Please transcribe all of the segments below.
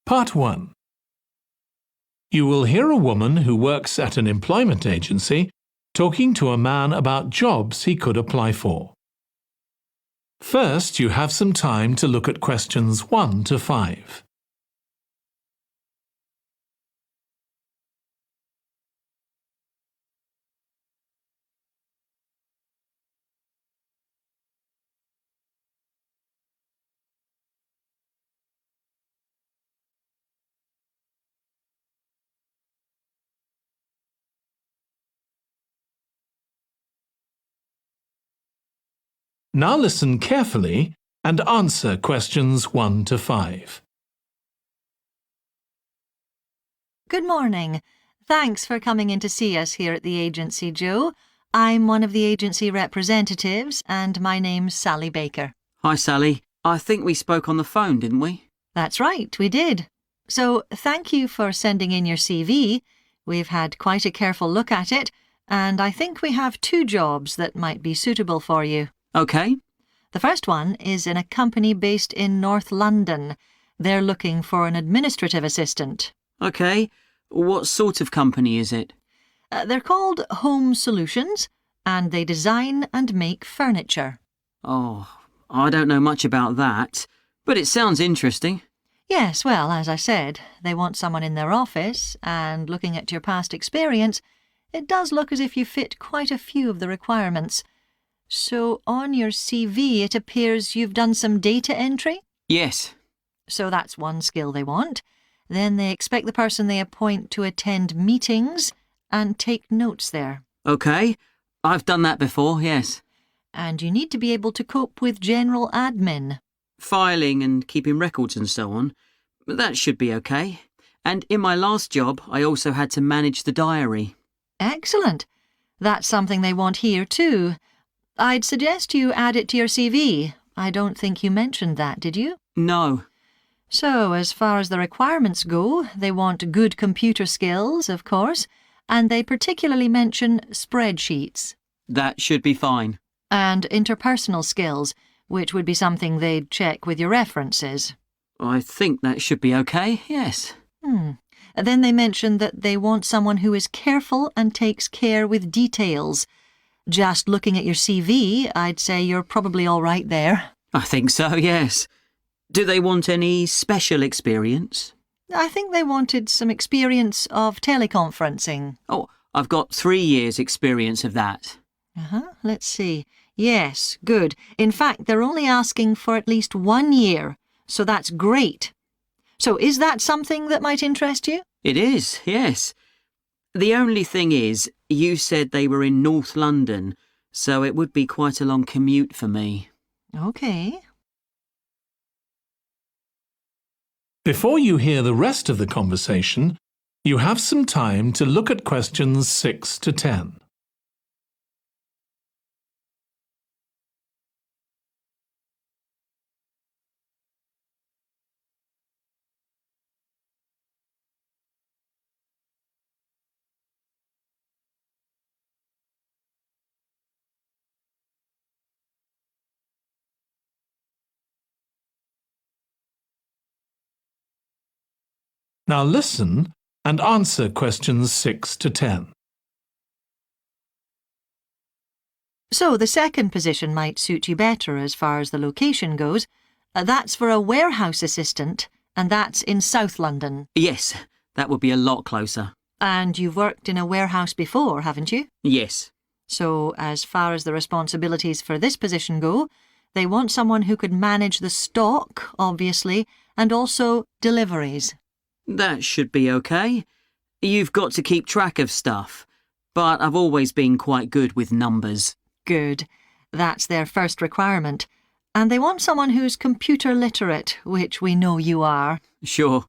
Part 1. You will hear a woman who works at an employment agency talking to a man about jobs he could apply for. First, you have some time to look at questions 1 to 5. Now listen carefully and answer questions 1 to 5. Good morning. Thanks for coming in to see us here at the agency, Joe. I'm one of the agency representatives and my name's Sally Baker. Hi, Sally. I think we spoke on the phone, didn't we? That's right, we did. So thank you for sending in your CV. We've had quite a careful look at it, and I think we have 2 jobs that might be suitable for you. OK. The first one is in a company based in North London. They're looking for an administrative assistant. OK. What sort of company is it? They're called Home Solutions, and they design and make furniture. Oh, I don't know much about that, but it sounds interesting. Yes, well, as I said, they want someone in their office, and looking at your past experience, it does look as if you fit quite a few of the requirements. So on your CV it appears you've done some data entry? Yes. So that's one skill they want. Then they expect the person they appoint to attend meetings and take notes there. OK. I've done that before, yes. And you need to be able to cope with general admin. Filing and keeping records and so on. That should be OK. And in my last job, I also had to manage the diary. Excellent. That's something they want here too. I'd suggest you add it to your CV. I don't think you mentioned that, did you? No. So, as far as the requirements go, they want good computer skills, of course, and they particularly mention spreadsheets. That should be fine. And interpersonal skills, which would be something they'd check with your references. I think that should be OK, yes. Then they mention that they want someone who is careful and takes care with details. Just looking at your CV, I'd say you're probably all right there. I think so, yes. Do they want any special experience? I think they wanted some experience of teleconferencing. Oh, I've got 3 years' experience of that. Let's see. Yes, good. In fact, they're only asking for at least 1 year, so that's great. So is that something that might interest you? It is, yes. The only thing is, you said they were in North London, so it would be quite a long commute for me. OK. Before you hear the rest of the conversation, you have some time to look at questions 6 to 10. Now listen and answer questions 6 to 10. So the second position might suit you better as far as the location goes. That's for a warehouse assistant, and that's in South London. Yes, that would be a lot closer. And you've worked in a warehouse before, haven't you? Yes. So as far as the responsibilities for this position go, they want someone who could manage the stock, obviously, and also deliveries. That should be OK. You've got to keep track of stuff, but I've always been quite good with numbers. Good. That's their first requirement. And they want someone who's computer literate, which we know you are. Sure.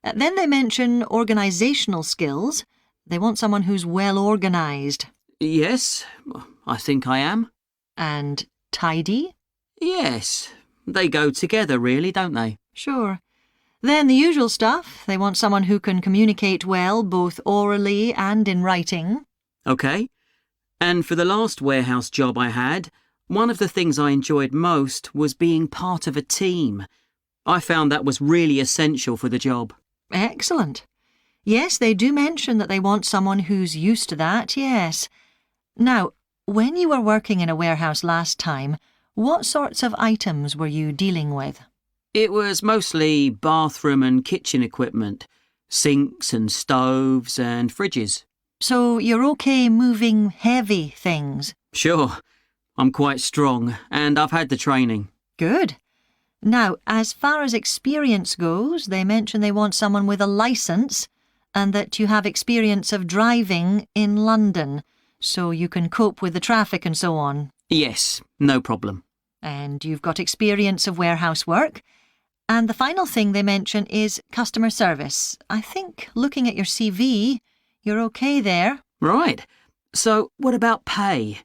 Then they mention organisational skills. They want someone who's well organised. Yes, I think I am. And tidy? Yes, they go together really, don't they? Sure. Then the usual stuff. They want someone who can communicate well, both orally and in writing. OK. And for the last warehouse job I had, one of the things I enjoyed most was being part of a team. I found that was really essential for the job. Excellent. Yes, they do mention that they want someone who's used to that, yes. Now, when you were working in a warehouse last time, what sorts of items were you dealing with? It was mostly bathroom and kitchen equipment, sinks and stoves and fridges. So you're okay moving heavy things? Sure, I'm quite strong and I've had the training. Good. Now, as far as experience goes, they mention they want someone with a licence and that you have experience of driving in London, so you can cope with the traffic and so on. Yes, no problem. And you've got experience of warehouse work. And the final thing they mention is customer service. I think, looking at your CV, you're okay there. Right. So, what about pay?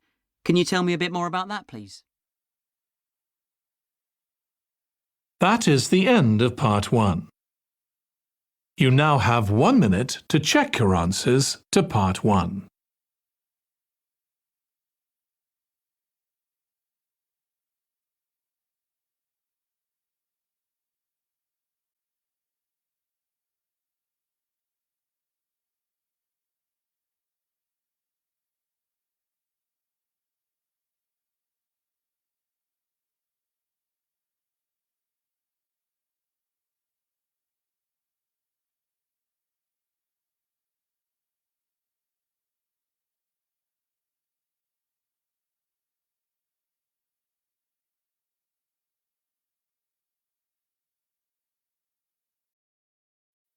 Can you tell me a bit more about that, please? That is the end of part 1. You now have 1 minute to check your answers to part 1.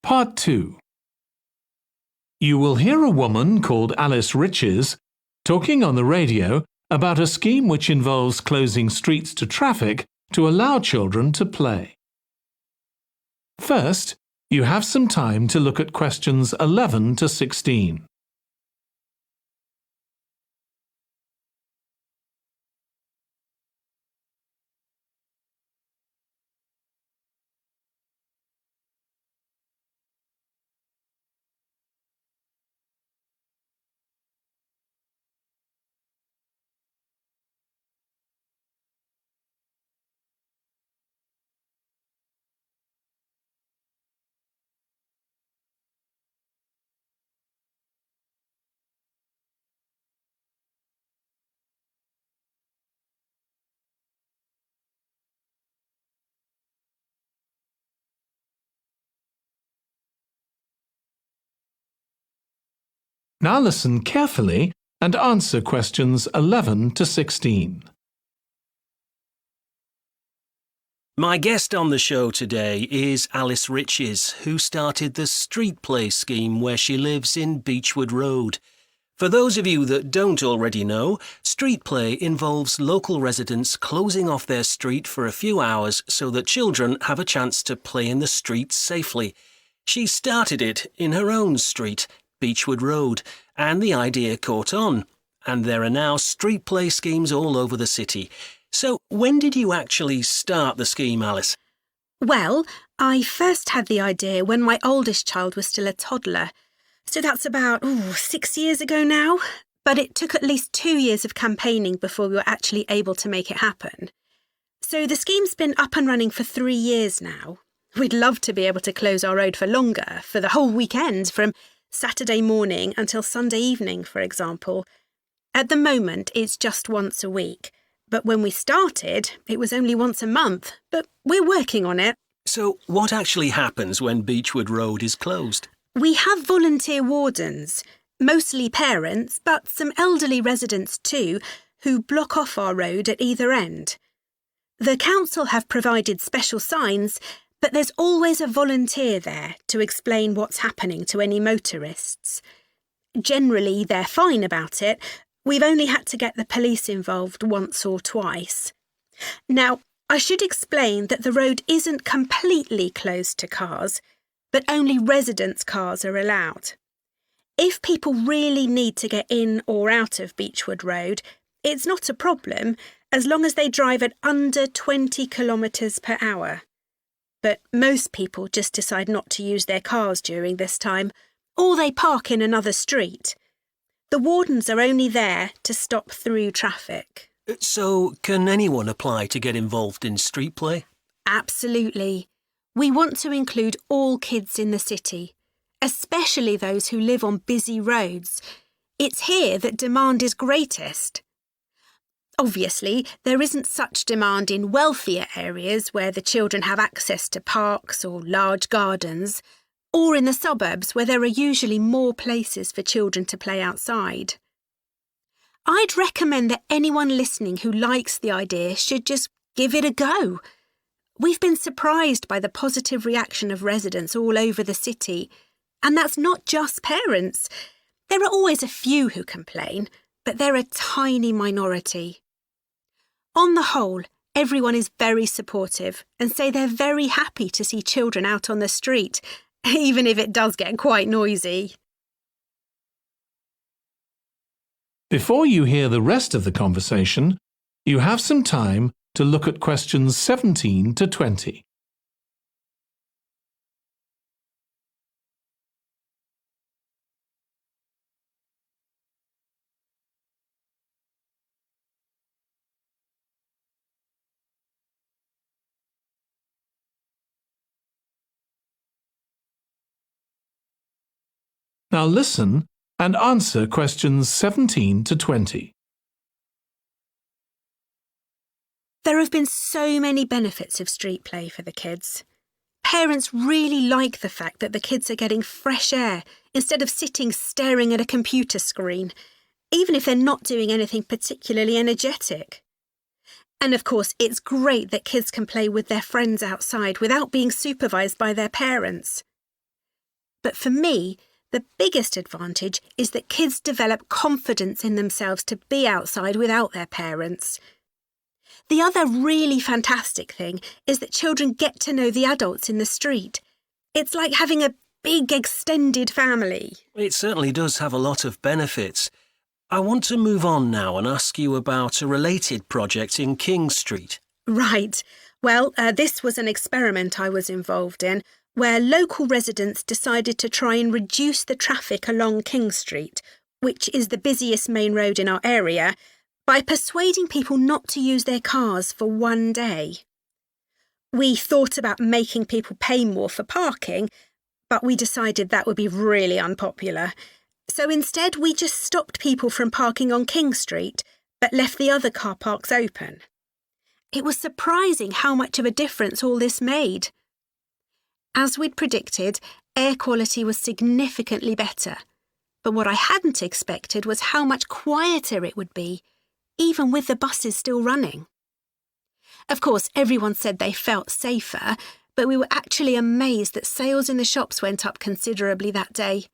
Part 2. You will hear a woman called Alice Riches talking on the radio about a scheme which involves closing streets to traffic to allow children to play. First, you have some time to look at questions 11 to 16. Now listen carefully and answer questions 11 to 16. My guest on the show today is Alice Riches, who started the street play scheme where she lives in Beechwood Road. For those of you that don't already know, street play involves local residents closing off their street for a few hours so that children have a chance to play in the streets safely. She started it in her own street, Beechwood Road, and the idea caught on. And there are now street play schemes all over the city. So when did you actually start the scheme, Alice? Well, I first had the idea when my oldest child was still a toddler. So that's about 6 years ago now. But it took at least 2 years of campaigning before we were actually able to make it happen. So the scheme's been up and running for 3 years now. We'd love to be able to close our road for longer, for the whole weekend, from Saturday morning until Sunday evening, for example. At the moment, it's just once a week. But when we started, it was only once a month. But we're working on it. So what actually happens when Beechwood Road is closed? We have volunteer wardens, mostly parents, but some elderly residents too, who block off our road at either end. The council have provided special signs, but there's always a volunteer there to explain what's happening to any motorists. Generally, they're fine about it. We've only had to get the police involved once or twice. Now, I should explain that the road isn't completely closed to cars, but only residents' cars are allowed. If people really need to get in or out of Beechwood Road, it's not a problem as long as they drive at under 20 kilometres per hour. But most people just decide not to use their cars during this time, or they park in another street. The wardens are only there to stop through traffic. So can anyone apply to get involved in street play? Absolutely. We want to include all kids in the city, especially those who live on busy roads. It's here that demand is greatest. Obviously, there isn't such demand in wealthier areas where the children have access to parks or large gardens, or in the suburbs where there are usually more places for children to play outside. I'd recommend that anyone listening who likes the idea should just give it a go. We've been surprised by the positive reaction of residents all over the city, and that's not just parents. There are always a few who complain, but they're a tiny minority. On the whole, everyone is very supportive and say they're very happy to see children out on the street, even if it does get quite noisy. Before you hear the rest of the conversation, you have some time to look at questions 17 to 20. Now listen and answer questions 17 to 20. There have been so many benefits of street play for the kids. Parents really like the fact that the kids are getting fresh air instead of sitting staring at a computer screen, even if they're not doing anything particularly energetic. And of course, it's great that kids can play with their friends outside without being supervised by their parents. But for me, the biggest advantage is that kids develop confidence in themselves to be outside without their parents. The other really fantastic thing is that children get to know the adults in the street. It's like having a big extended family. It certainly does have a lot of benefits. I want to move on now and ask you about a related project in King Street. Right. Well, this was an experiment I was involved in, where local residents decided to try and reduce the traffic along King Street, which is the busiest main road in our area, by persuading people not to use their cars for one day. We thought about making people pay more for parking, but we decided that would be really unpopular. So instead, we just stopped people from parking on King Street, but left the other car parks open. It was surprising how much of a difference all this made. As we'd predicted, air quality was significantly better. But what I hadn't expected was how much quieter it would be, even with the buses still running. Of course, everyone said they felt safer, but we were actually amazed that sales in the shops went up considerably that day.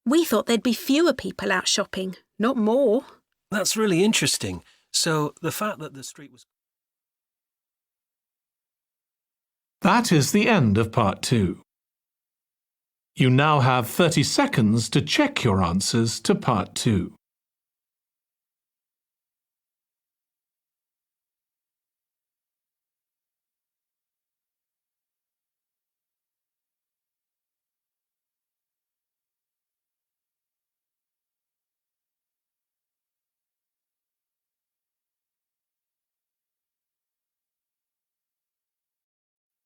We thought there'd be fewer people out shopping, not more. That's really interesting. So the fact that the street was... That is the end of part 2. You now have 30 seconds to check your answers to part 2.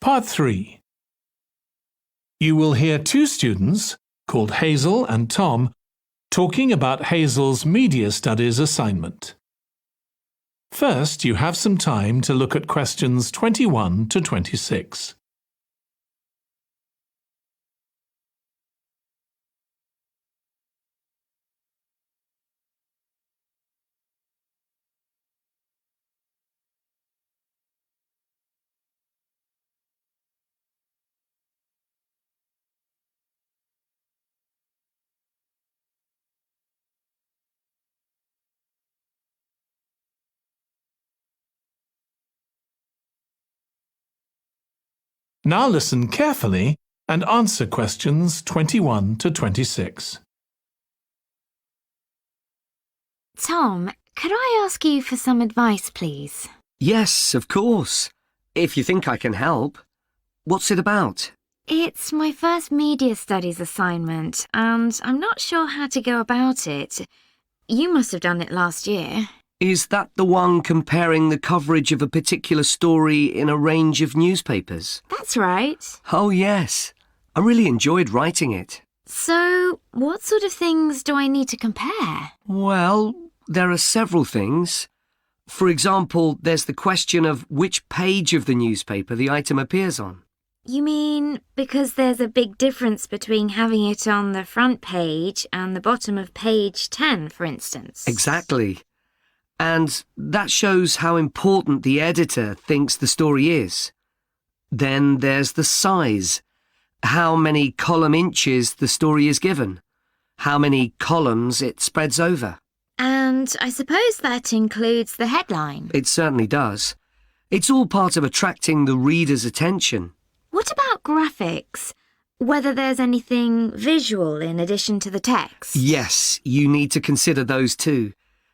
Part 3. You will hear two students, called Hazel and Tom, talking about Hazel's media studies assignment. First, you have some time to look at questions 21 to 26. Now listen carefully and answer questions 21 to 26. Tom, could I ask you for some advice, please? Yes, of course. If you think I can help. What's it about? It's my first media studies assignment, and I'm not sure how to go about it. You must have done it last year. Is that the one comparing the coverage of a particular story in a range of newspapers? That's right. Oh, yes. I really enjoyed writing it. So, what sort of things do I need to compare? Well, there are several things. For example, there's the question of which page of the newspaper the item appears on. You mean because there's a big difference between having it on the front page and the bottom of page 10, for instance? Exactly. And that shows how important the editor thinks the story is. Then there's the size. How many column inches the story is given. How many columns it spreads over. And I suppose that includes the headline. It certainly does. It's all part of attracting the reader's attention. What about graphics? Whether there's anything visual in addition to the text? Yes, you need to consider those too,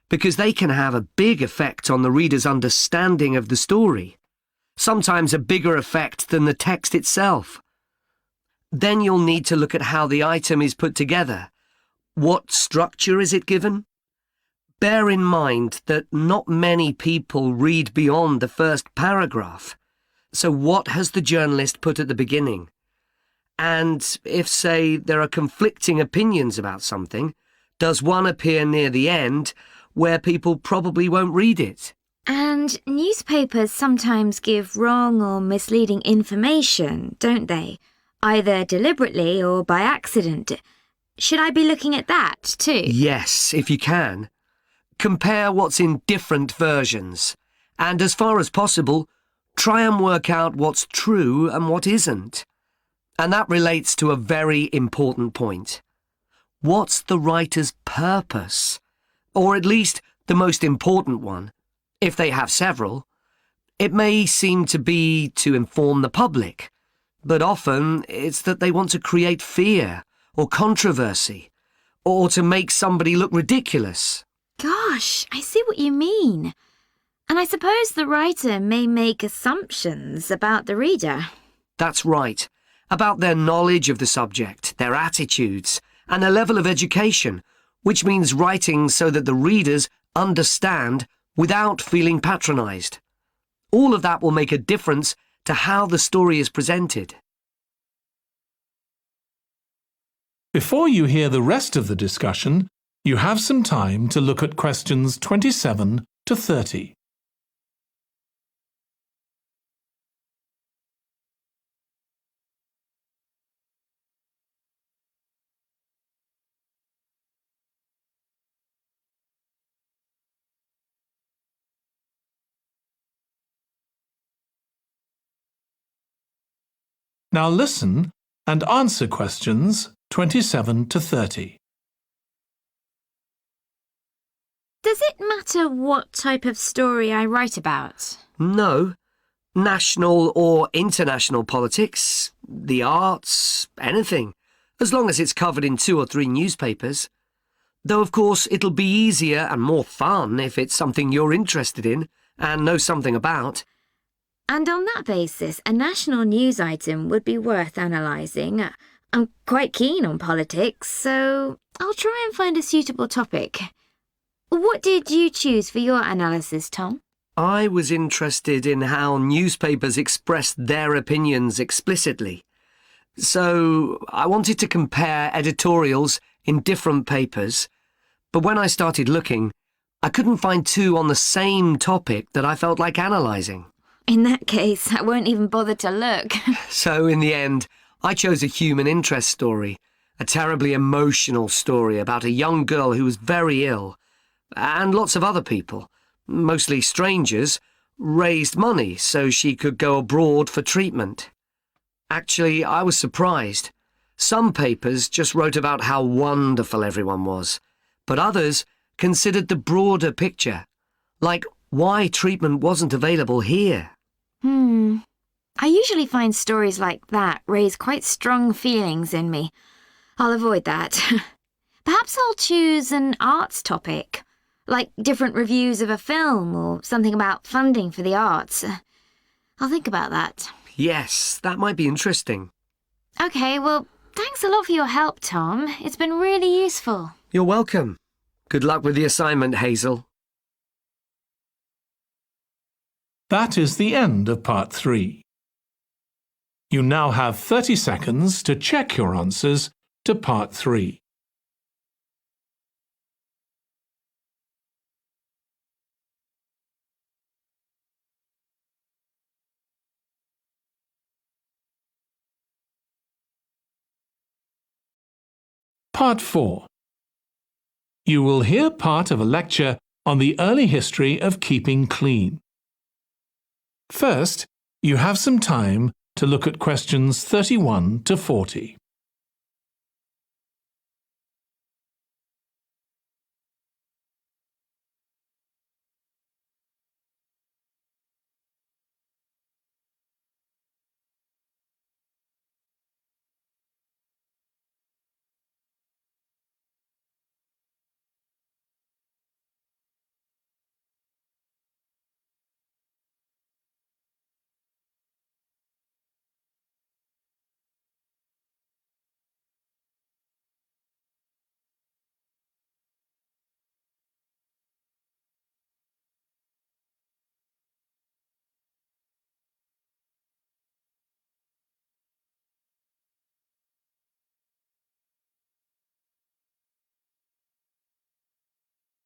because they can have a big effect on the reader's understanding of the story. Sometimes a bigger effect than the text itself. Then you'll need to look at how the item is put together. What structure is it given? Bear in mind that not many people read beyond the first paragraph. So what has the journalist put at the beginning? And if, say, there are conflicting opinions about something, does one appear near the end where people probably won't read it? And newspapers sometimes give wrong or misleading information, don't they? Either deliberately or by accident. Should I be looking at that too? Yes, if you can. Compare what's in different versions. And as far as possible, try and work out what's true and what isn't. And that relates to a very important point. What's the writer's purpose? Or at least the most important one, if they have several. It may seem to be to inform the public, but often it's that they want to create fear or controversy, or to make somebody look ridiculous. Gosh, I see what you mean. And I suppose the writer may make assumptions about the reader. That's right. About their knowledge of the subject, their attitudes, and their level of education, which means writing so that the readers understand without feeling patronised. All of that will make a difference to how the story is presented. Before you hear the rest of the discussion, you have some time to look at questions 27 to 30. Now listen and answer questions 27 to 30. Does it matter what type of story I write about? No. National or international politics, the arts, anything, as long as it's covered in 2 or 3 newspapers. Though, of course, it'll be easier and more fun if it's something you're interested in and know something about. And on that basis, a national news item would be worth analysing. I'm quite keen on politics, so I'll try and find a suitable topic. What did you choose for your analysis, Tom? I was interested in how newspapers expressed their opinions explicitly. So I wanted to compare editorials in different papers, but when I started looking, I couldn't find 2 on the same topic that I felt like analysing. In that case, I won't even bother to look. So in the end, I chose a human interest story, a terribly emotional story about a young girl who was very ill, and lots of other people, mostly strangers, raised money so she could go abroad for treatment. Actually, I was surprised. Some papers just wrote about how wonderful everyone was, but others considered the broader picture, like why treatment wasn't available here. I usually find stories like that raise quite strong feelings in me. I'll avoid that. Perhaps I'll choose an arts topic, like different reviews of a film or something about funding for the arts. I'll think about that. Yes, that might be interesting. OK, well, thanks a lot for your help, Tom. It's been really useful. You're welcome. Good luck with the assignment, Hazel. That is the end of part 3. You now have 30 seconds to check your answers to part 3. Part 4. You will hear part of a lecture on the early history of keeping clean. First, you have some time to look at questions 31 to 40.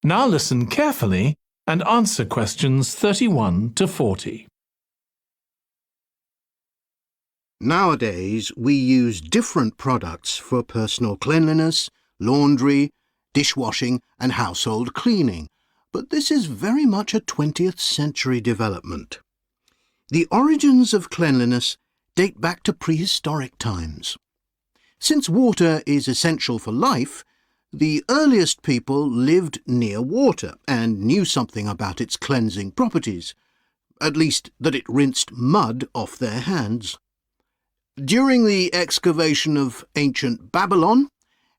Now listen carefully and answer questions 31 to 40. Nowadays, we use different products for personal cleanliness, laundry, dishwashing and household cleaning, but this is very much a 20th century development. The origins of cleanliness date back to prehistoric times. Since water is essential for life, the earliest people lived near water and knew something about its cleansing properties, at least that it rinsed mud off their hands. During the excavation of ancient Babylon,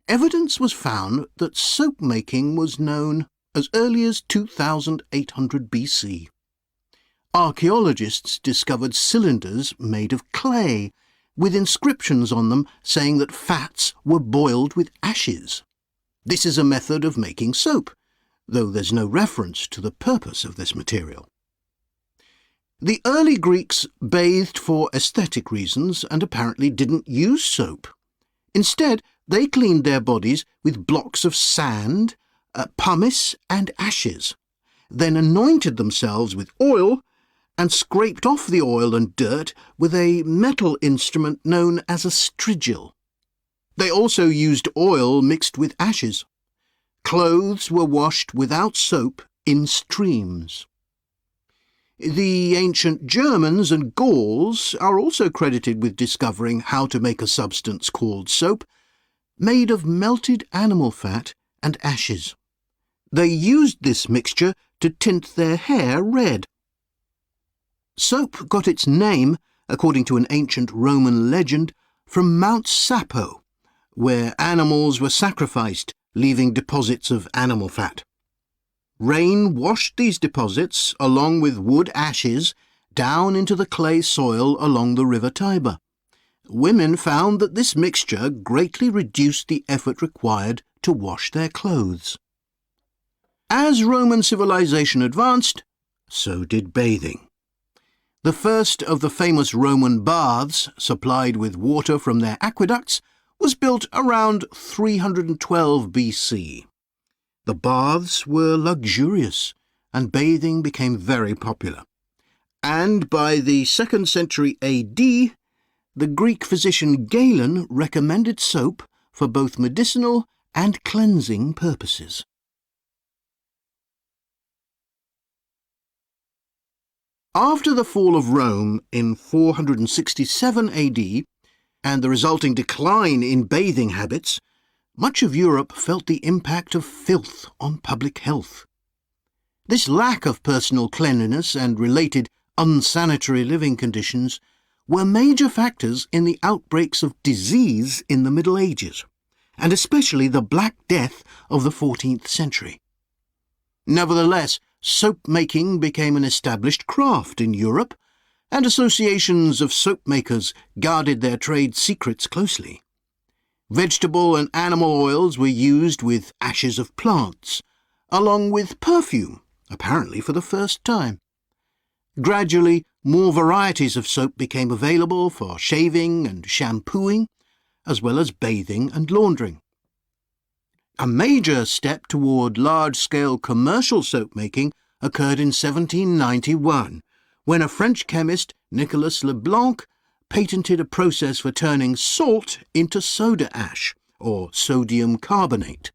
evidence was found that soap making was known as early as 2800 BC. Archaeologists discovered cylinders made of clay, with inscriptions on them saying that fats were boiled with ashes. This is a method of making soap, though there's no reference to the purpose of this material. The early Greeks bathed for aesthetic reasons and apparently didn't use soap. Instead, they cleaned their bodies with blocks of sand, pumice and ashes, then anointed themselves with oil and scraped off the oil and dirt with a metal instrument known as a strigil. They also used oil mixed with ashes. Clothes were washed without soap in streams. The ancient Germans and Gauls are also credited with discovering how to make a substance called soap, made of melted animal fat and ashes. They used this mixture to tint their hair red. Soap got its name, according to an ancient Roman legend, from Mount Sapo, where animals were sacrificed, leaving deposits of animal fat. Rain washed these deposits, along with wood ashes, down into the clay soil along the river Tiber. Women found that this mixture greatly reduced the effort required to wash their clothes. As Roman civilization advanced, so did bathing. The first of the famous Roman baths, supplied with water from their aqueducts, was built around 312 BC. The baths were luxurious, and bathing became very popular. And by the 2nd century AD, the Greek physician Galen recommended soap for both medicinal and cleansing purposes. After the fall of Rome in 467 AD and the resulting decline in bathing habits, much of Europe felt the impact of filth on public health. This lack of personal cleanliness and related unsanitary living conditions were major factors in the outbreaks of disease in the Middle Ages, and especially the Black Death of the 14th century. Nevertheless, soap-making became an established craft in Europe, and associations of soap makers guarded their trade secrets closely. Vegetable and animal oils were used with ashes of plants, along with perfume, apparently for the first time. Gradually, more varieties of soap became available for shaving and shampooing, as well as bathing and laundering. A major step toward large-scale commercial soap making occurred in 1791, when a French chemist, Nicolas Leblanc, patented a process for turning salt into soda ash, or sodium carbonate.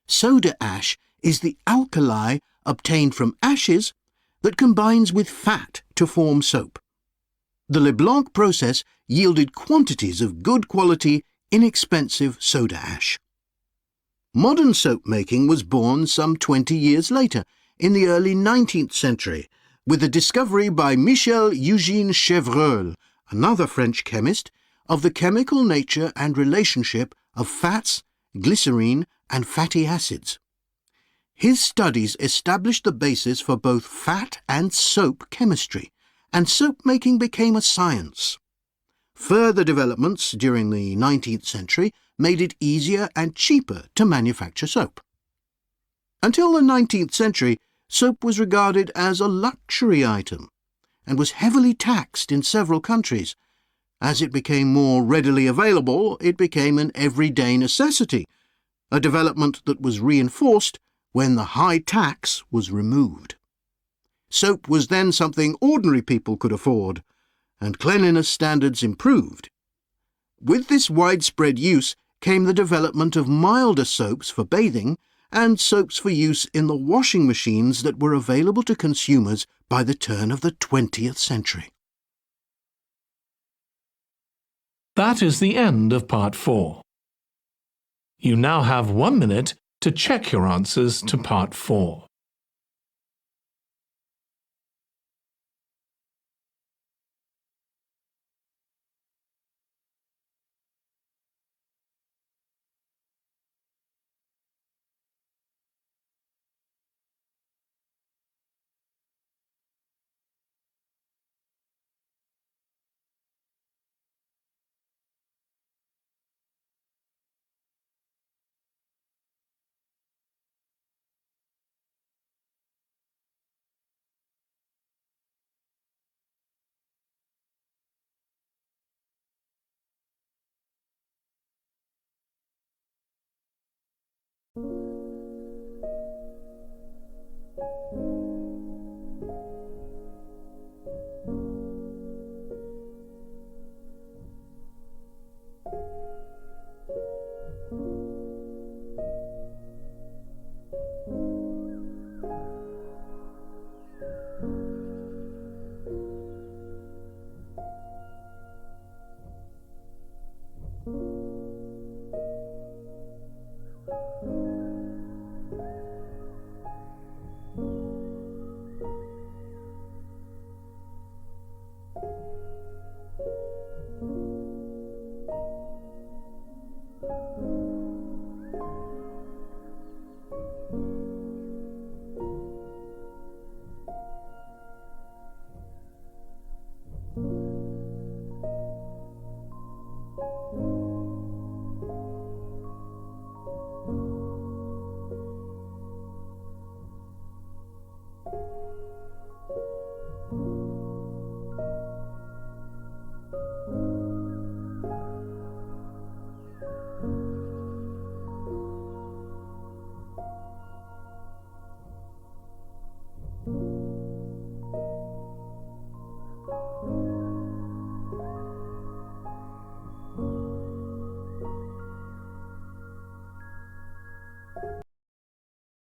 Soda ash is the alkali obtained from ashes that combines with fat to form soap. The Leblanc process yielded quantities of good quality, inexpensive soda ash. Modern soap making was born some 20 years later, in the early 19th century, with the discovery by Michel Eugène Chevreul, another French chemist, of the chemical nature and relationship of fats, glycerine and fatty acids. His studies established the basis for both fat and soap chemistry, and soap making became a science. Further developments during the 19th century made it easier and cheaper to manufacture soap. Until the 19th century, soap was regarded as a luxury item and was heavily taxed in several countries. As it became more readily available, it became an everyday necessity, a development that was reinforced when the high tax was removed. Soap was then something ordinary people could afford, and cleanliness standards improved. With this widespread use came the development of milder soaps for bathing and soaps for use in the washing machines that were available to consumers by the turn of the 20th century. That is the end of Part 4. You now have 1 minute to check your answers to Part 4.